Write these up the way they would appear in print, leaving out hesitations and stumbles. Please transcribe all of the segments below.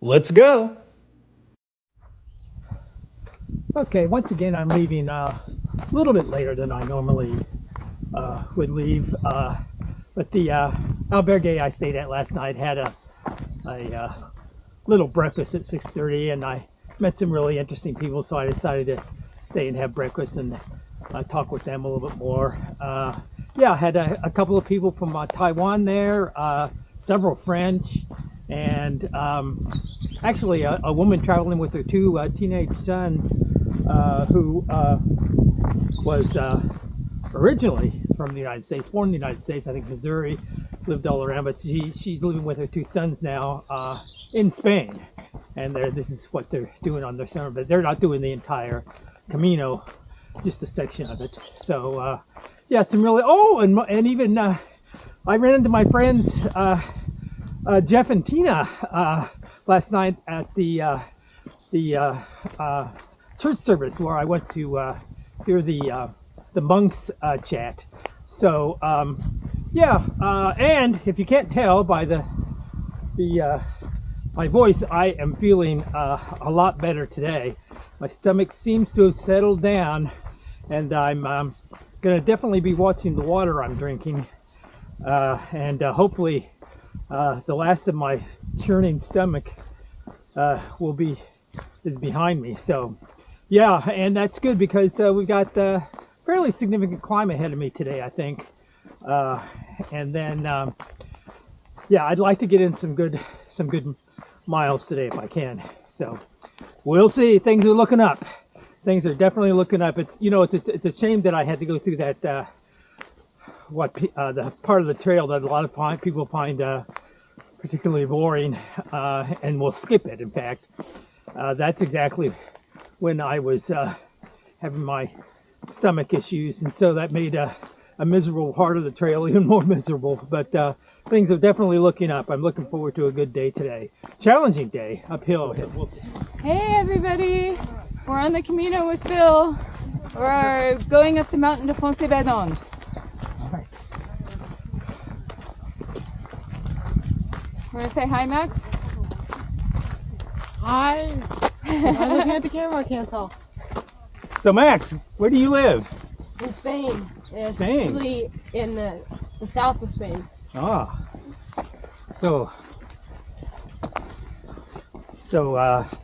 Let's go. Okay, once again, I'm leaving a little bit later than I normally would leave. But the albergue I stayed at last night had a little breakfast at 6:30, and I met some really interesting people, so I decided to stay and have breakfast and talk with them a little bit more. Yeah, I had a couple of people from Taiwan there, several French, and actually a woman traveling with her two teenage sons who was originally from the United States, born in the United States, I think Missouri, lived all around, but she's living with her two sons now in Spain. And this is what they're doing on their summer, but they're not doing the entire Camino, just a section of it. So yeah, some really, and even I ran into my friends Jeff and Tina last night at the church service where I went to hear the monks chat. So yeah, and if you can't tell by my voice, I am feeling a lot better today. My stomach seems to have settled down, and I'm gonna definitely be watching the water I'm drinking, and hopefully the last of my churning stomach is behind me. So yeah, and that's good because we've got fairly significant climb ahead of me today, I think. And then yeah, I'd like to get in some good miles today if I can. So we'll see. Things are looking up. Things are definitely looking up. It's it's a shame that I had to go through that the part of the trail that a lot of people find particularly boring and will skip it. In fact, that's exactly when I was having my stomach issues, and so that made a miserable part of the trail even more miserable. But things are definitely looking up. I'm looking forward to a good day today. Challenging day uphill. We'll see. Hey everybody, we're on the Camino with Bill. We're going up the mountain to Finisterre. Right. Want to say hi, Max? Hi. I'm looking at the camera, I can't tell. So Max, where do you live? In Spain. Yeah, Spain. Specifically in the south of Spain. Ah. So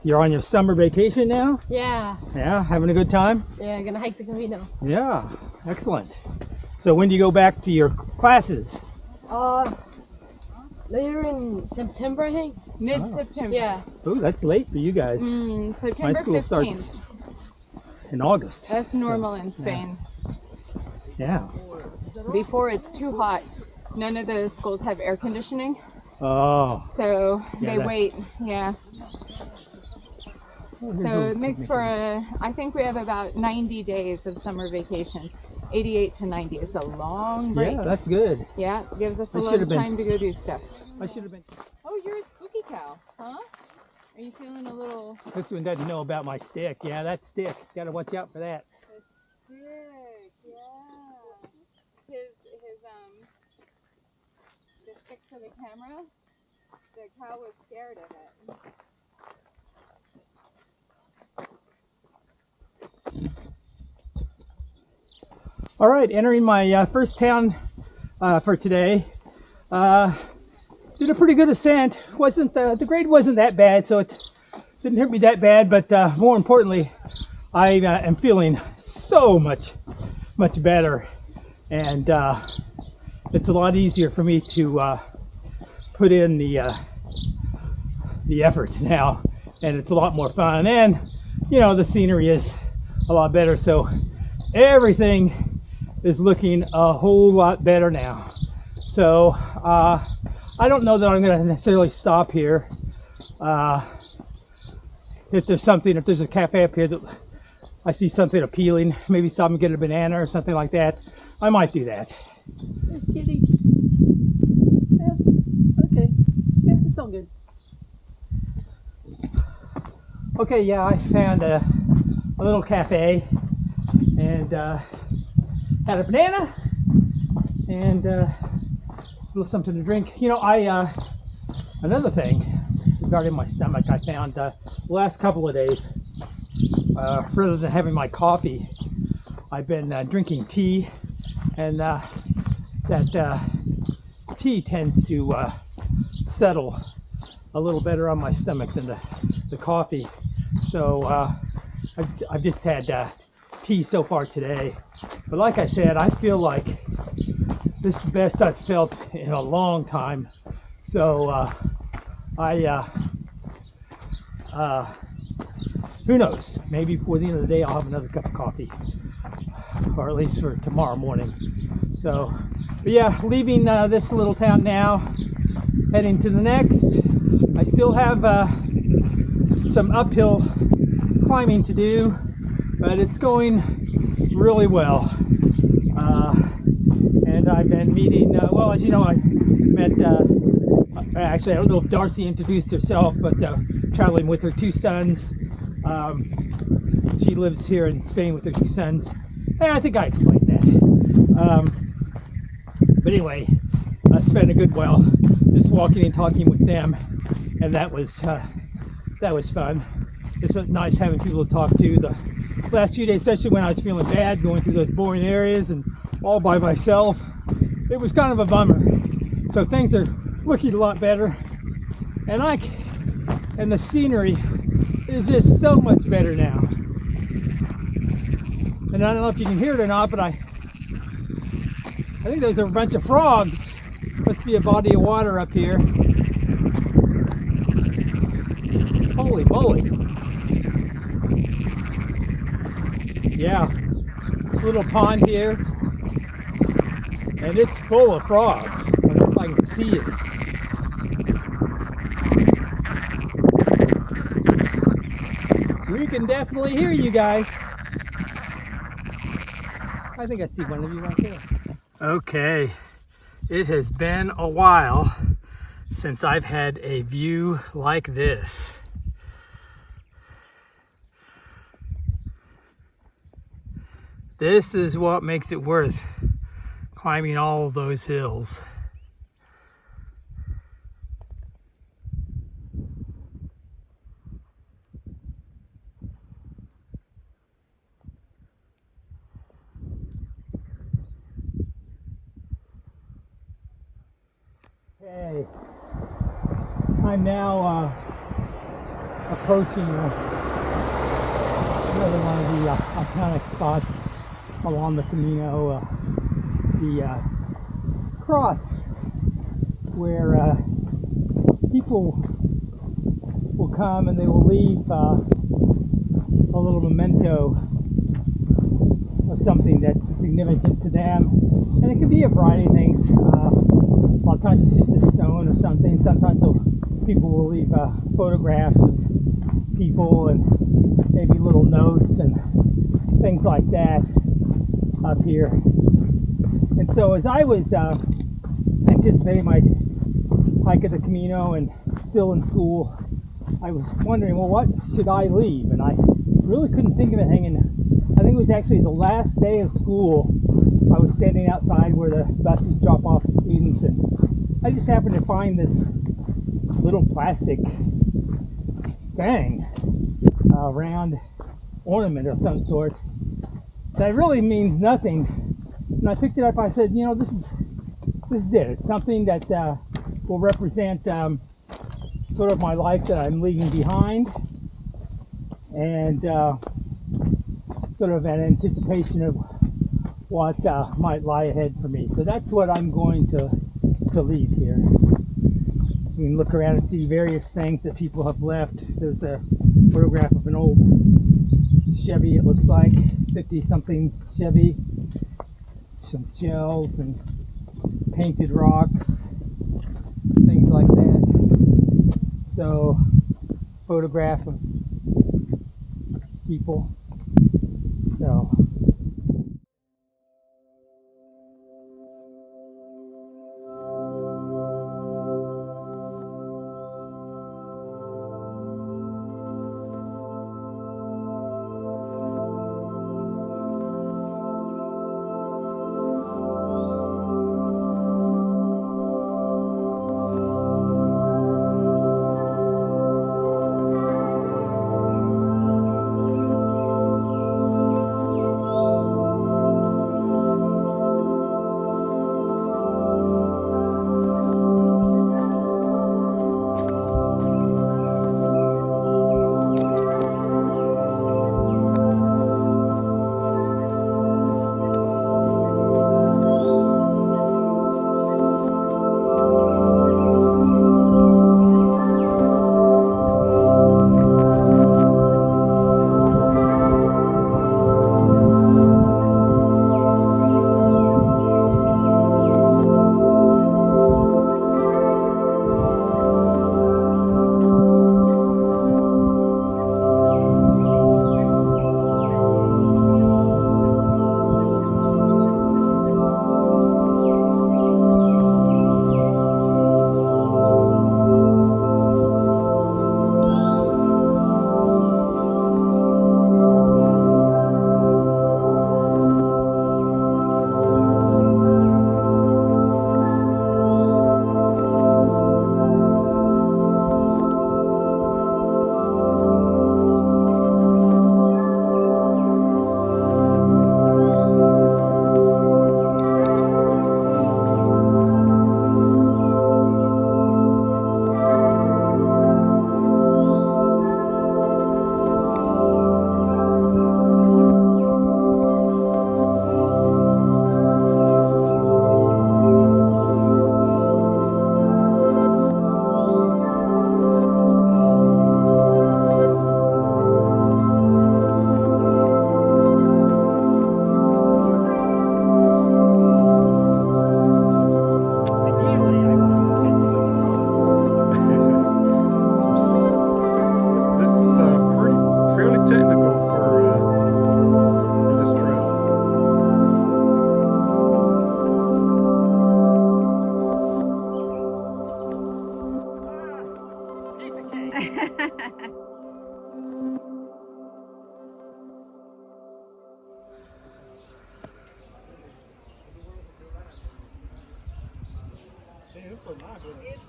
you're on your summer vacation now? Yeah. Yeah, having a good time? Yeah, gonna hike the Camino. Yeah, excellent. So when do you go back to your classes? Later in September, I think. Mid-September. Yeah. Oh, that's late for you guys. September My school 15th. starts in August. That's normal in Spain. Yeah. Before it's too hot, none of those schools have air conditioning, Oh. so Yeah, they wait. Yeah. So it makes for I think we have about 90 days of summer vacation. 88 to 90. It's a long break. Yeah, that's good. Yeah, gives us a I lot should of have been- time to go do stuff. I should have been. Oh, you're a spooky cow, huh? Are you feeling a little... This one doesn't know about my stick. Yeah, that stick. Gotta watch out for that. The stick, yeah. His the stick for the camera, the cow was scared of it. All right, entering my first town for today. Did a pretty good ascent. Wasn't the grade wasn't that bad, so it didn't hurt me that bad. But more importantly, I am feeling so much better, and it's a lot easier for me to put in the effort now, and it's a lot more fun. And the scenery is a lot better, so everything is looking a whole lot better now. So I don't know that I'm going to necessarily stop here. If there's a cafe up here that I see something appealing, maybe stop and get a banana or something like that, I might do that. There's kitties. Yeah, okay. Yeah, it's all good. Okay, yeah, I found a little cafe and had a banana and a little something to drink. Another thing regarding my stomach. I found the last couple of days, rather than having my coffee, I've been drinking tea, and that tea tends to settle a little better on my stomach than the coffee. So I've just had tea so far today. But like I said, I feel like this is the best I've felt in a long time. So who knows? Maybe before the end of the day, I'll have another cup of coffee, or at least for tomorrow morning. So, but yeah, leaving this little town now, heading to the next. I still have some uphill climbing to do, but it's going really well. And I've been meeting, well, as you know, I met, actually, I don't know if Darcy introduced herself, but traveling with her two sons. She lives here in Spain with her two sons. And I think I explained that. But anyway, I spent a good while just walking and talking with them, and that was fun. It's nice having people to talk to. The last few days, especially when I was feeling bad, going through those boring areas and all by myself, it was kind of a bummer. So things are looking a lot better, and the scenery is just so much better now. And I don't know if you can hear it or not, but I think those are a bunch of frogs. Must be a body of water up here. Holy moly. Yeah, little pond here. And it's full of frogs. I don't know if I can see it. We can definitely hear you guys. I think I see one of you right there. Okay, it has been a while since I've had a view like this. This is what makes it worth climbing all of those hills. Okay, I'm now approaching another one of the iconic spots along the Camino, the cross where people will come and they will leave a little memento of something that's significant to them, and it can be a variety of things. A lot of times it's just a stone or something. Sometimes people will leave photographs of people and maybe little notes and things like that up here. And so as I was anticipating my hike of the Camino and still in school, I was wondering, well, what should I leave? And I really couldn't think of anything. And I think it was actually the last day of school. I was standing outside where the buses drop off the students, and I just happened to find this little plastic thing, round ornament of some sort that really means nothing. And I picked it up. I said, you know, this is it. It's something that will represent sort of my life that I'm leaving behind, and sort of an anticipation of what might lie ahead for me. So that's what I'm going to leave here. You can look around and see various things that people have left. There's a photograph of an old Chevy, it looks like, 50-something Chevy. Some shells and painted rocks, things like that. So, photograph of people. So, It's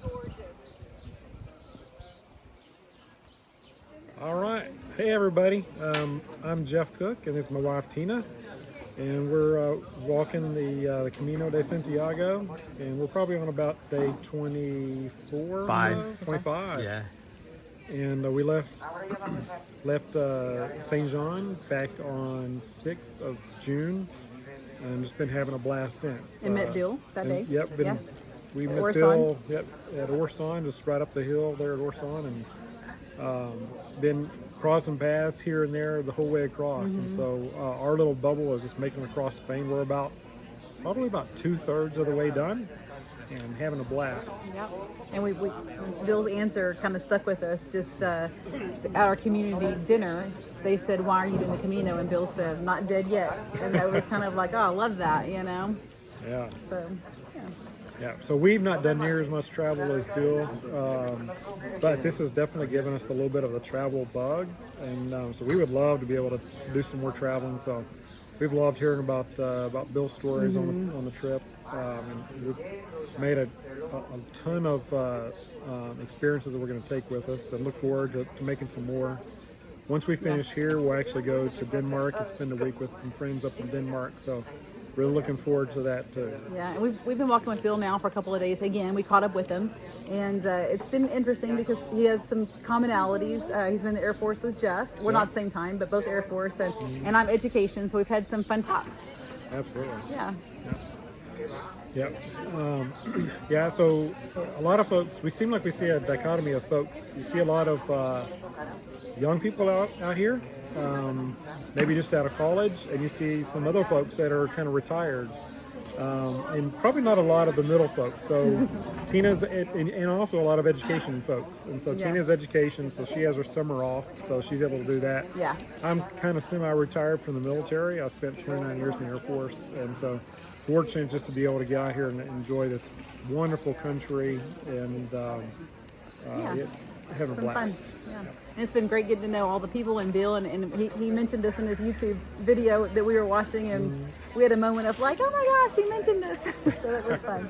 gorgeous. All right. Hey, everybody. I'm Jeff Cook, and this is my wife, Tina. And we're walking the Camino de Santiago, and we're probably on about day 24? 25. Yeah. And we left St. John back on 6th of June, and just been having a blast since. And met Bill that day. Yep. We met Orson. Bill at Orson, just right up the hill there at Orson, and been crossing paths here and there the whole way across. And so our little bubble is just making it across Spain. We're probably about 2/3 of the way done and having a blast. Yep. And we Bill's answer kind of stuck with us. Just at our community dinner, they said, "Why are you doing the Camino?" And Bill said, "Not dead yet." And that was kind of like, "Oh, I love that," you know. Yeah. So. Yeah. Yeah, so we've not done near as much travel as Bill, but this has definitely given us a little bit of the travel bug, and so we would love to be able to do some more traveling. So we've loved hearing about Bill's stories on the trip, and we've made a ton of experiences that we're going to take with us, and look forward to making some more. Once we finish here, we'll actually go to Denmark and spend a week with some friends up in Denmark. So really looking forward to that too. Yeah, and we've been walking with Bill now for a couple of days. Again, we caught up with him, and it's been interesting because he has some commonalities. He's been in the Air Force with Jeff. We're not at the same time, but both Air Force, and I'm education, so we've had some fun talks. Absolutely. Yeah. Yeah. Yeah, so a lot of folks, we seem like we see a dichotomy of folks. You see a lot of young people out here, maybe just out of college, and you see some other folks that are kind of retired, and probably not a lot of the middle folks. So Tina's, and also a lot of education folks. And so Tina's education, so she has her summer off, so she's able to do that. Yeah. I'm kind of semi-retired from the military. I spent 29 years in the Air Force, and so fortunate just to be able to get out here and enjoy this wonderful country, and it's having a Been fun. blast. Yeah. And it's been great getting to know all the people and Bill, and he mentioned this in his YouTube video that we were watching, and we had a moment of like, oh my gosh, he mentioned this. So that was fun.